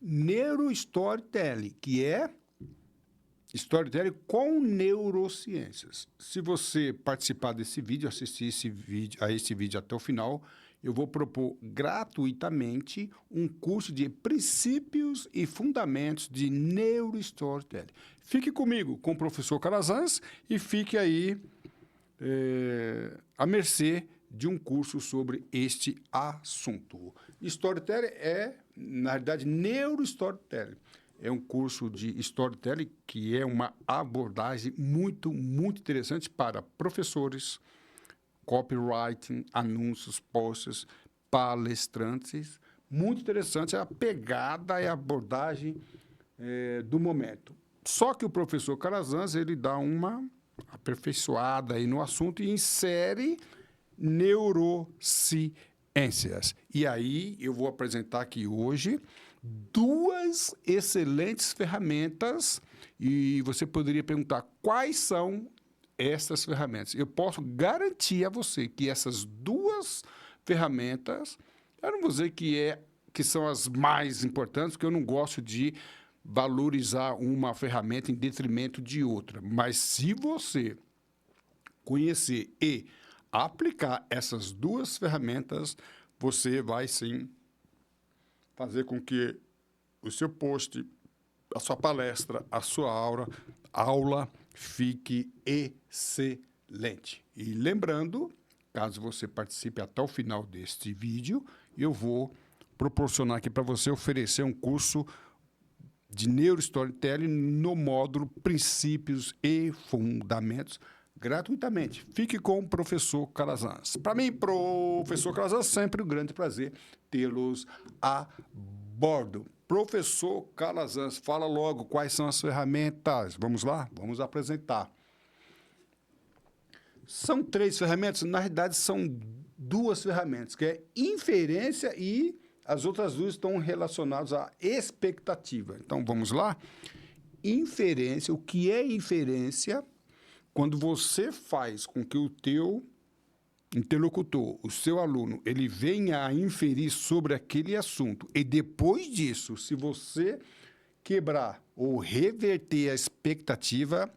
Neurostorytelling, que é storytelling com neurociências. Se você participar desse vídeo, assistir esse vídeo até o final, eu vou propor gratuitamente um curso de princípios e fundamentos de neurostorytelling. Fique comigo, com o professor Calazans, e fique aí à mercê de um curso sobre este assunto. Storytelling é, na realidade, neurostorytelling. É um curso de storytelling que é uma abordagem muito, muito interessante para professores, copywriting, anúncios, posts, palestrantes. Muito interessante a pegada e a abordagem do momento. Só que o professor Calazans, ele dá uma aperfeiçoada aí no assunto e insere neurociências. E aí eu vou apresentar aqui hoje duas excelentes ferramentas e você poderia perguntar quais são essas ferramentas. Eu posso garantir a você que essas duas ferramentas, eu não vou dizer que são as mais importantes, porque eu não gosto de valorizar uma ferramenta em detrimento de outra. Mas se você conhecer e aplicar essas duas ferramentas, você vai sim fazer com que o seu post, a sua palestra, a sua aula fique excelente. E lembrando, caso você participe até o final deste vídeo, eu vou proporcionar aqui para você oferecer um curso de Neurostorytelling no módulo Princípios e Fundamentos, gratuitamente. Fique com o professor Calazans. Para mim, professor Calazans, sempre um grande prazer tê-los a bordo. Professor Calazans, fala logo quais são as ferramentas. Vamos lá? Vamos apresentar. São 3 ferramentas, na realidade são 2 ferramentas, que é inferência e as outras 2 estão relacionadas à expectativa. Então, vamos lá? Inferência, o que é inferência? Quando você faz com que o teu interlocutor, o seu aluno, ele venha a inferir sobre aquele assunto e depois disso, se você quebrar ou reverter a expectativa,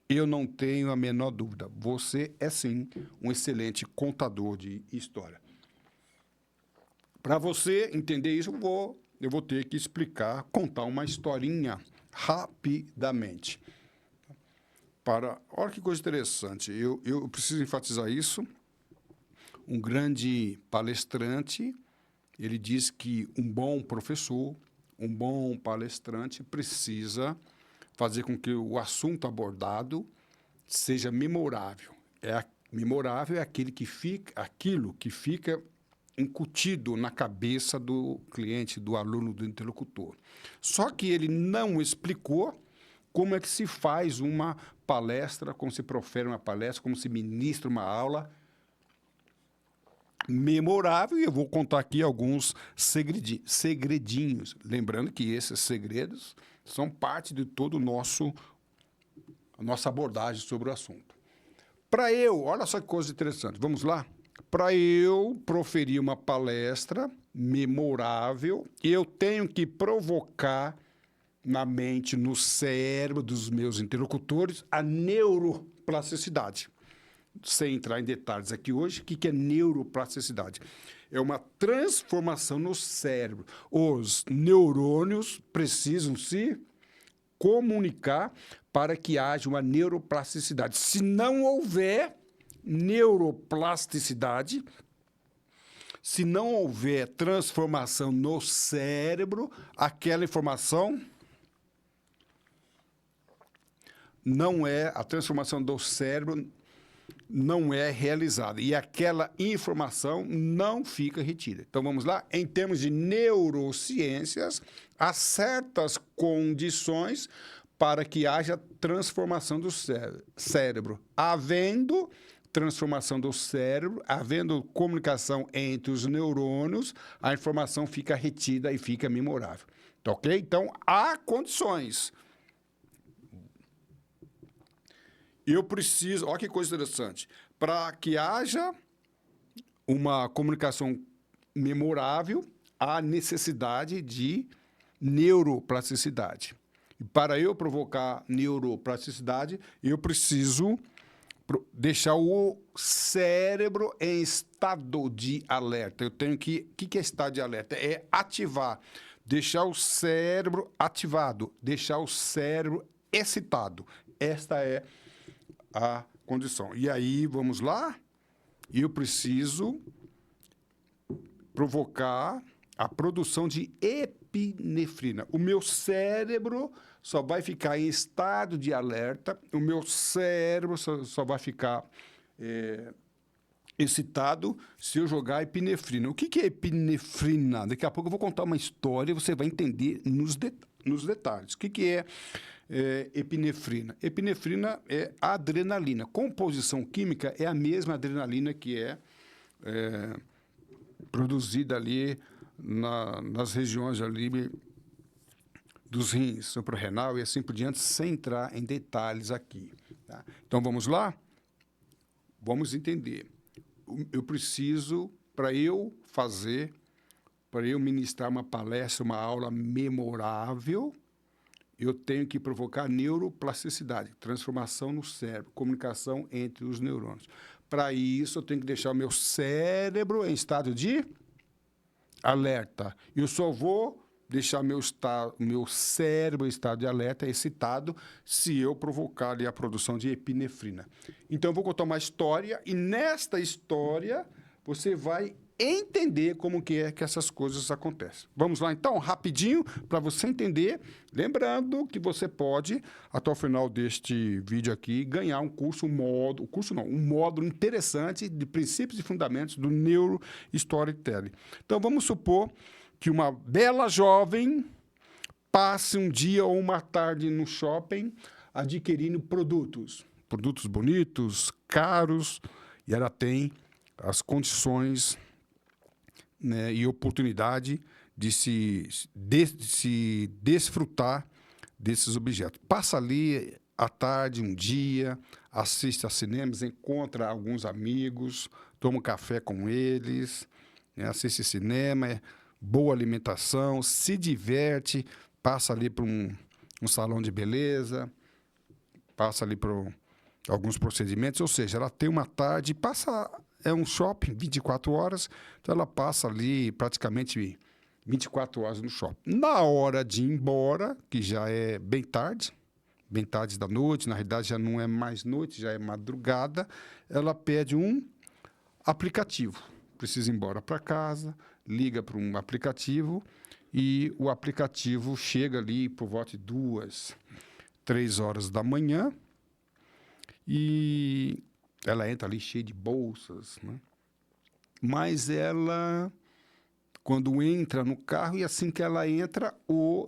eu não tenho a menor dúvida, você é sim um excelente contador de história. Para você entender isso, eu vou ter que explicar, contar uma historinha rapidamente. Olha que coisa interessante, eu preciso enfatizar isso. Um grande palestrante, ele diz que um bom professor, um bom palestrante precisa fazer com que o assunto abordado seja memorável. Memorável é aquilo que fica incutido na cabeça do cliente, do aluno, do interlocutor. Só que ele não explicou como é que se faz uma palestra, como se profere uma palestra, como se ministra uma aula memorável, e eu vou contar aqui alguns segredinhos. Lembrando que esses segredos são parte de todo a nossa abordagem sobre o assunto. Olha só que coisa interessante, vamos lá? Para eu proferir uma palestra memorável, eu tenho que provocar na mente, no cérebro dos meus interlocutores, a neuroplasticidade. Sem entrar em detalhes aqui hoje, o que é neuroplasticidade? É uma transformação no cérebro. Os neurônios precisam se comunicar para que haja uma neuroplasticidade. Se não houver neuroplasticidade, se não houver transformação no cérebro, aquela informação a transformação do cérebro não é realizada e aquela informação não fica retida. Então, vamos lá? Em termos de neurociências, há certas condições para que haja transformação do cérebro. Havendo transformação do cérebro, havendo comunicação entre os neurônios, a informação fica retida e fica memorável. Tá, ok? Então, há condições. Eu preciso, olha que coisa interessante, para que haja uma comunicação memorável, há necessidade de neuroplasticidade. E para eu provocar neuroplasticidade, eu preciso deixar o cérebro em estado de alerta. Eu tenho que... O que é estado de alerta? É ativar. Deixar o cérebro ativado. Deixar o cérebro excitado. Esta é a condição. E aí, vamos lá? Eu preciso provocar a produção de epinefrina. O meu cérebro só vai ficar em estado de alerta, o meu cérebro só vai ficar excitado se eu jogar epinefrina. O que é epinefrina? Daqui a pouco eu vou contar uma história e você vai entender nos detalhes. O que é epinefrina? Epinefrina é adrenalina. Composição química é a mesma adrenalina que é produzida ali nas regiões ali dos rins, suprarrenal e assim por diante, sem entrar em detalhes aqui. Tá? Então, vamos lá? Vamos entender. Eu preciso, para eu ministrar uma palestra, uma aula memorável, eu tenho que provocar neuroplasticidade, transformação no cérebro, comunicação entre os neurônios. Para isso, eu tenho que deixar o meu cérebro em estado de alerta. Eu só vou deixar meu cérebro em estado de alerta, excitado, se eu provocar ali a produção de epinefrina. Então, eu vou contar uma história e, nesta história, você vai entender como que é que essas coisas acontecem. Vamos lá, então, rapidinho, para você entender. Lembrando que você pode, até o final deste vídeo aqui, ganhar um módulo interessante de princípios e fundamentos do Neurostorytelling. Então, vamos supor que uma bela jovem passe um dia ou uma tarde no shopping adquirindo produtos bonitos, caros, e ela tem as condições, né, e oportunidade de se desfrutar desses objetos. Passa ali à tarde, um dia, assiste a cinemas, encontra alguns amigos, toma um café com eles, né, assiste cinema, boa alimentação, se diverte, passa ali para um salão de beleza, passa ali por alguns procedimentos, ou seja, ela tem uma tarde, é um shopping, 24 horas, então ela passa ali praticamente 24 horas no shopping. Na hora de ir embora, que já é bem tarde da noite, na realidade já não é mais noite, já é madrugada, ela pede um aplicativo. Precisa ir embora para casa, liga para um aplicativo e o aplicativo chega ali por volta de 2, 3 horas da manhã e ela entra ali cheia de bolsas, né? Mas ela, quando entra no carro, e assim que ela entra,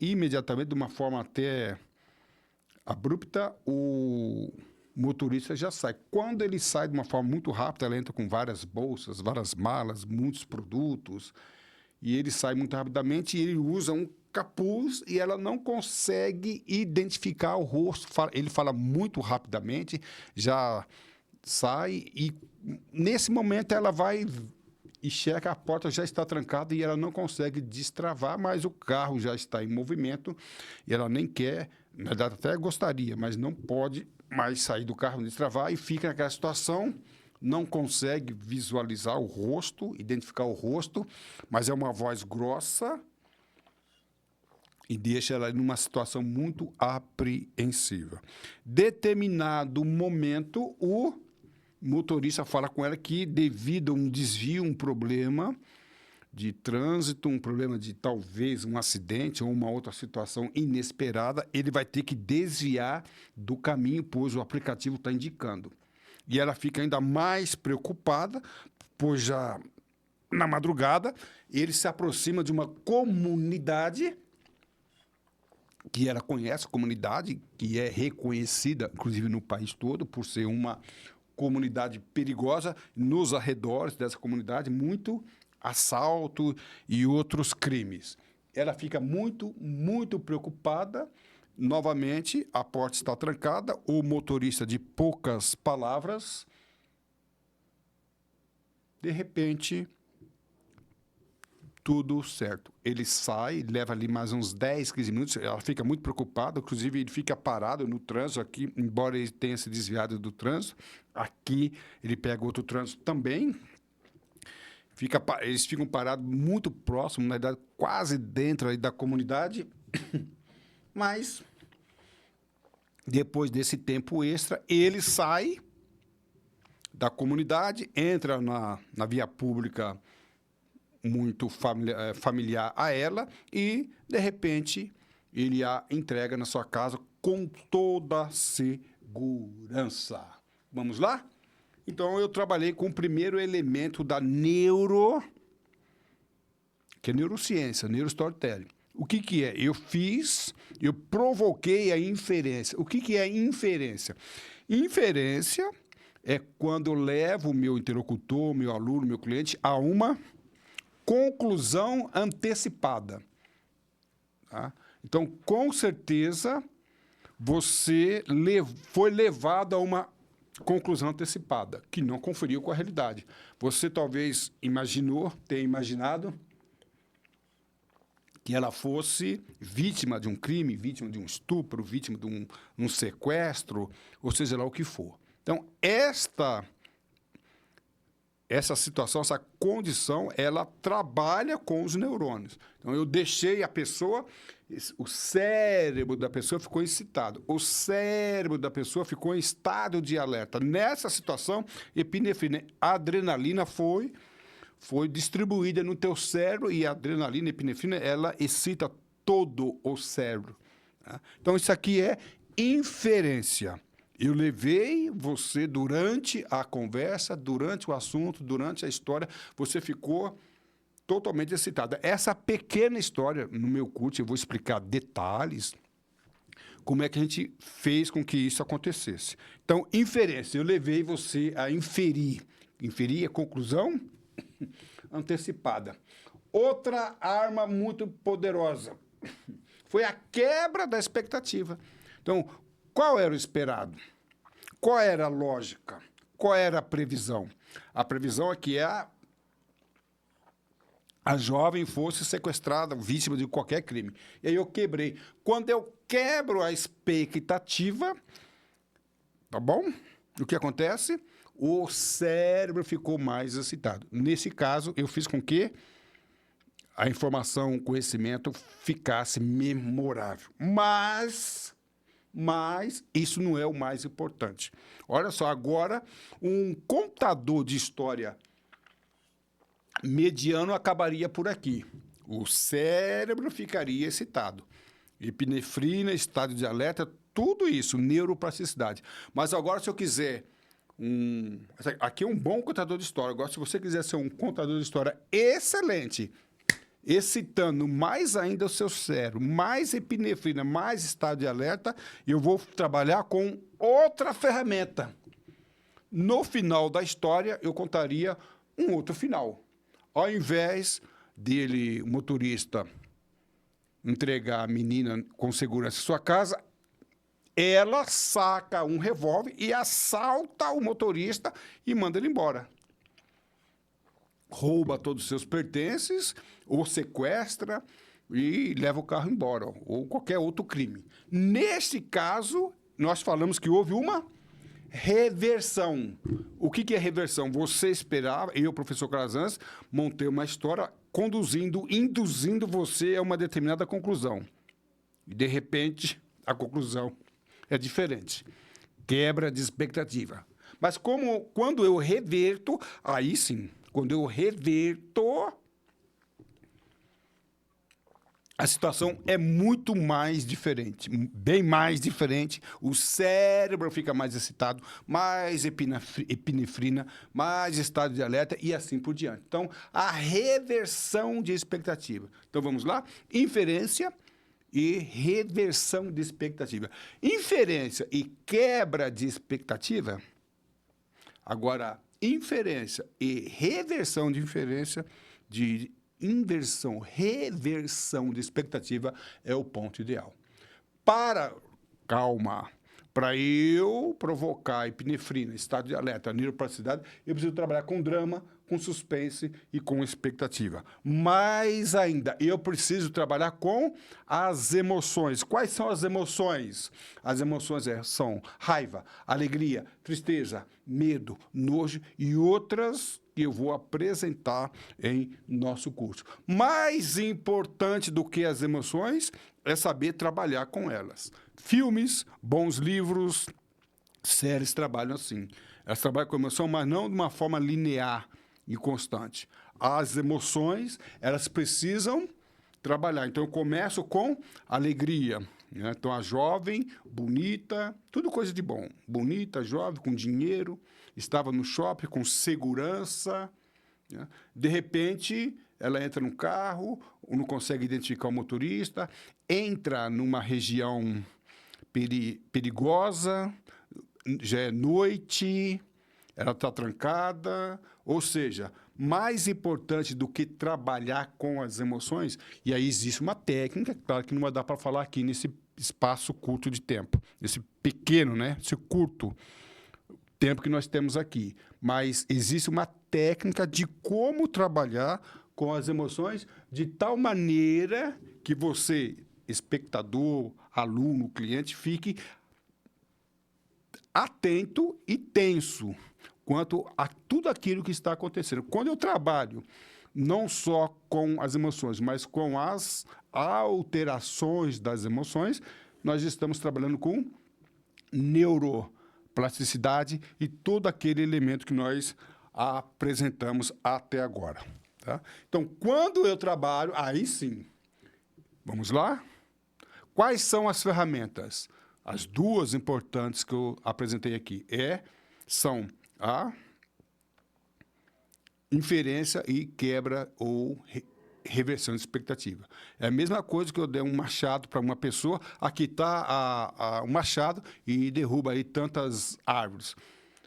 imediatamente, de uma forma até abrupta, o motorista já sai. Quando ele sai de uma forma muito rápida, ela entra com várias bolsas, várias malas, muitos produtos, e ele sai muito rapidamente e ele usa um capuz e ela não consegue identificar o rosto. Ele fala muito rapidamente, já sai e, nesse momento, ela vai e chega que a porta já está trancada e ela não consegue destravar, mas o carro já está em movimento e ela nem quer, na verdade até gostaria, mas não pode mais sair do carro, destravar e fica naquela situação, não consegue visualizar o rosto, identificar o rosto, mas é uma voz grossa e deixa ela numa situação muito apreensiva. Determinado momento, o motorista fala com ela que, devido a um desvio, um problema de trânsito, um problema de talvez um acidente ou uma outra situação inesperada, ele vai ter que desviar do caminho, pois o aplicativo está indicando. E ela fica ainda mais preocupada, pois já na madrugada ele se aproxima de uma comunidade que ela conhece, comunidade que é reconhecida, inclusive no país todo, por ser uma comunidade perigosa. Nos arredores dessa comunidade, muito assalto e outros crimes. Ela fica muito, muito preocupada. Novamente, a porta está trancada, o motorista, de poucas palavras, de repente, tudo certo. Ele sai, leva ali mais uns 10, 15 minutos, ela fica muito preocupada, inclusive ele fica parado no trânsito aqui, embora ele tenha se desviado do trânsito. Aqui ele pega outro trânsito também. Eles ficam parados muito próximo, na verdade, quase dentro aí da comunidade. Mas, depois desse tempo extra, ele sai da comunidade, entra na via pública muito familiar a ela e, de repente, ele a entrega na sua casa com toda segurança. Vamos lá? Então, eu trabalhei com o primeiro elemento da que é neurociência, neurostorytelling. O que é? Eu provoquei a inferência. O que é inferência? Inferência é quando eu levo o meu interlocutor, meu aluno, meu cliente a uma conclusão antecipada. Tá? Então, com certeza, você foi levado a uma conclusão antecipada, que não conferiu com a realidade. Você talvez tenha imaginado que ela fosse vítima de um crime, vítima de um estupro, vítima de um sequestro, ou seja lá o que for. Então, essa situação, essa condição, ela trabalha com os neurônios. Então, eu deixei a pessoa, o cérebro da pessoa ficou excitado, o cérebro da pessoa ficou em estado de alerta. Nessa situação, epinefrina, a adrenalina foi distribuída no teu cérebro e a adrenalina, a epinefrina, ela excita todo o cérebro. Tá? Então, isso aqui é inferência. Eu levei você durante a conversa, durante o assunto, durante a história, você ficou totalmente excitada. Essa pequena história, no meu curso, eu vou explicar detalhes, como é que a gente fez com que isso acontecesse. Então, inferência, eu levei você a inferir. Inferir é conclusão antecipada. Outra arma muito poderosa foi a quebra da expectativa. Então, qual era o esperado? Qual era a lógica? Qual era a previsão? A previsão é que a jovem fosse sequestrada, vítima de qualquer crime. E aí eu quebrei. Quando eu quebro a expectativa, tá bom? O que acontece? O cérebro ficou mais excitado. Nesse caso, eu fiz com que a informação, o conhecimento ficasse memorável. Mas isso não é o mais importante. Olha só, agora, um contador de história mediano acabaria por aqui. O cérebro ficaria excitado. Epinefrina, estado de alerta, tudo isso, neuroplasticidade. Mas agora, se eu quiser aqui é um bom contador de história. Agora, se você quiser ser um contador de história excelente, excitando mais ainda o seu cérebro, mais epinefrina, mais estado de alerta, eu vou trabalhar com outra ferramenta. No final da história, eu contaria um outro final. Ao invés dele, o motorista, entregar a menina com segurança em sua casa, ela saca um revólver e assalta o motorista e manda ele embora. Rouba todos os seus pertences, ou sequestra e leva o carro embora, ou qualquer outro crime. Neste caso, nós falamos que houve uma reversão. O que é reversão? Você esperava, eu, professor Calazans, montei uma história induzindo você a uma determinada conclusão. E, de repente, a conclusão é diferente. Quebra de expectativa. Mas quando eu reverto, aí sim, quando eu reverto, a situação é muito mais diferente, bem mais diferente. O cérebro fica mais excitado, mais epinefrina, mais estado de alerta e assim por diante. Então, a reversão de expectativa. Então, vamos lá? Inferência e reversão de expectativa. Inferência e quebra de expectativa. Agora, inferência e reversão de reversão de expectativa é o ponto ideal. Para eu provocar epinefrina, estado de alerta, neuroplasticidade, eu preciso trabalhar com drama, com suspense e com expectativa. Mais ainda, eu preciso trabalhar com as emoções. Quais são as emoções? As emoções são raiva, alegria, tristeza, medo, nojo e outras que eu vou apresentar em nosso curso. Mais importante do que as emoções é saber trabalhar com elas. Filmes, bons livros, séries trabalham assim. Elas trabalham com emoção, mas não de uma forma linear e constante. As emoções, elas precisam trabalhar. Então, eu começo com alegria, né? Então, a jovem, bonita, tudo coisa de bom. Bonita, jovem, com dinheiro, estava no shopping com segurança, né? De repente, ela entra no carro, não consegue identificar o motorista, entra numa região perigosa, já é noite, ela está trancada, ou seja, mais importante do que trabalhar com as emoções, e aí existe uma técnica, claro que não vai dar para falar aqui nesse espaço curto de tempo, esse pequeno, né, esse curto tempo que nós temos aqui, mas existe uma técnica de como trabalhar com as emoções de tal maneira que você, espectador, aluno, cliente, fique atento e tenso quanto a tudo aquilo que está acontecendo. Quando eu trabalho não só com as emoções, mas com as alterações das emoções, nós estamos trabalhando com neuroplasticidade e todo aquele elemento que nós apresentamos até agora. Tá? Então, quando eu trabalho, aí sim, vamos lá? Quais são as ferramentas? As duas importantes que eu apresentei aqui são a inferência e quebra ou reversão de expectativa. É a mesma coisa que eu der um machado para uma pessoa, aqui está um machado e derruba aí tantas árvores.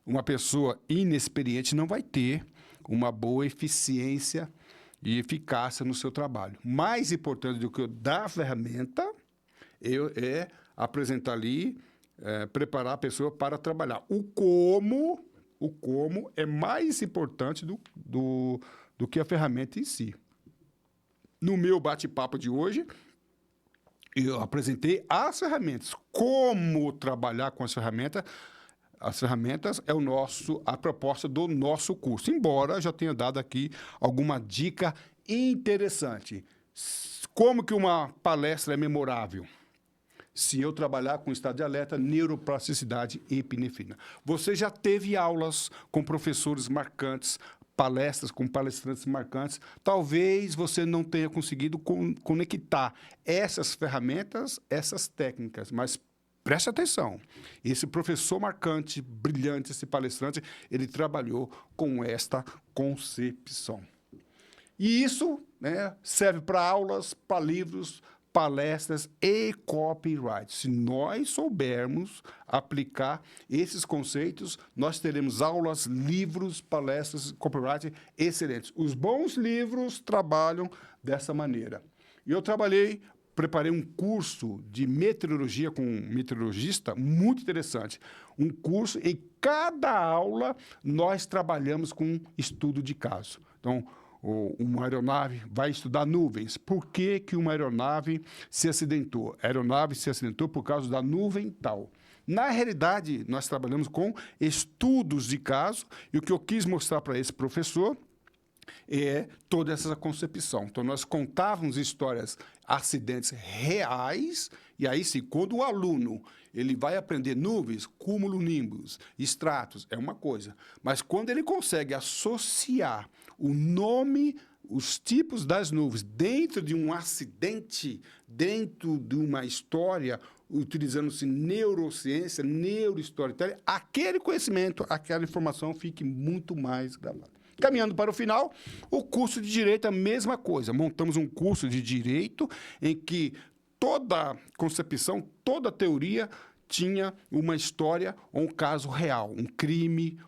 Uma pessoa inexperiente não vai ter uma boa eficiência e eficácia no seu trabalho. Mais importante do que eu dar a ferramenta é apresentar ali, preparar a pessoa para trabalhar. O como é mais importante do que a ferramenta em si. No meu bate-papo de hoje, eu apresentei as ferramentas. Como trabalhar com as ferramentas? As ferramentas é a proposta do nosso curso. Embora já tenha dado aqui alguma dica interessante. Como que uma palestra é memorável? Se eu trabalhar com estado de alerta, neuroplasticidade e epinefrina. Você já teve aulas com professores marcantes, palestras com palestrantes marcantes. Talvez você não tenha conseguido conectar essas ferramentas, essas técnicas, mas preste atenção. Esse professor marcante, brilhante, esse palestrante, ele trabalhou com esta concepção. E isso, né, serve para aulas, para livros, palestras e copyright. Se nós soubermos aplicar esses conceitos, nós teremos aulas, livros, palestras, copyright excelentes. Os bons livros trabalham dessa maneira. E eu preparei um curso de meteorologia com um meteorologista muito interessante. Um curso, em cada aula, nós trabalhamos com estudo de caso. Então, uma aeronave vai estudar nuvens. Por que uma aeronave se acidentou? A aeronave se acidentou por causa da nuvem tal. Na realidade, nós trabalhamos com estudos de caso, e o que eu quis mostrar para esse professor é toda essa concepção. Então, nós contávamos histórias, acidentes reais, e aí sim, quando o aluno ele vai aprender nuvens, cúmulo-nimbus, estratos, é uma coisa. Mas quando ele consegue associar o nome, os tipos das nuvens dentro de um acidente, dentro de uma história, utilizando-se neurociência, neurostorytelling, aquele conhecimento, aquela informação fique muito mais gravada. Caminhando para o final, o curso de Direito é a mesma coisa. Montamos um curso de Direito em que toda concepção, toda teoria tinha uma história ou um caso real, um crime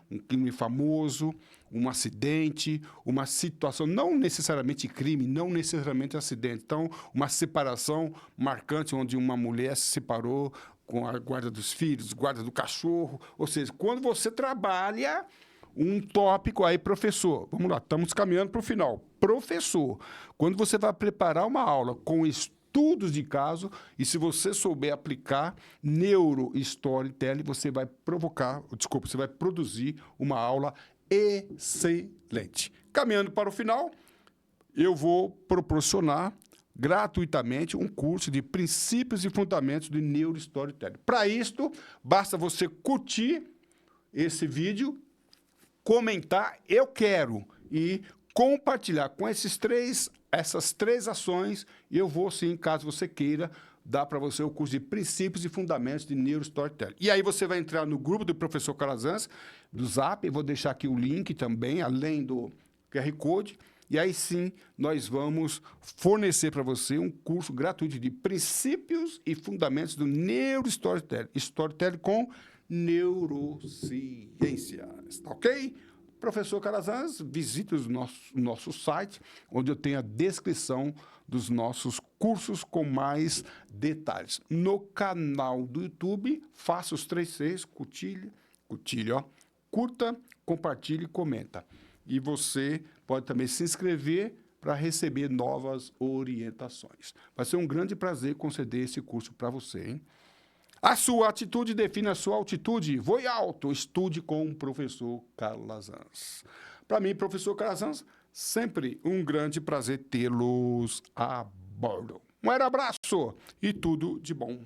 famoso, um acidente, uma situação, não necessariamente crime, não necessariamente acidente. Então, uma separação marcante onde uma mulher se separou com a guarda dos filhos, guarda do cachorro. Ou seja, quando você trabalha um tópico aí, professor. Vamos lá, estamos caminhando para o final. Professor, quando você vai preparar uma aula com estudos de caso, e se você souber aplicar neuro storytelling, você vai você vai produzir uma aula excelente. Caminhando para o final, eu vou proporcionar gratuitamente um curso de princípios e fundamentos de neuro storytelling. Para isto, basta você curtir esse vídeo, comentar eu quero e compartilhar com essas três ações. Eu vou sim, caso você queira, dar para você o curso de princípios e fundamentos de neuro storytelling. E aí você vai entrar no grupo do professor Calazans do Zap. Eu vou deixar aqui o link também, além do QR Code. E aí sim, nós vamos fornecer para você um curso gratuito de princípios e fundamentos do neuro storytelling. Storytelling com neurociência. Tá ok? Professor Calazans, visite o nosso site, onde eu tenho a descrição dos nossos cursos com mais detalhes. No canal do YouTube, faça os 3 Cs, curta, compartilhe e comenta. E você pode também se inscrever para receber novas orientações. Vai ser um grande prazer conceder esse curso para você, hein? A sua atitude define a sua altitude. Voe alto, estude com o professor Calazans. Para mim, professor Calazans, sempre um grande prazer tê-los a bordo. Um abraço e tudo de bom.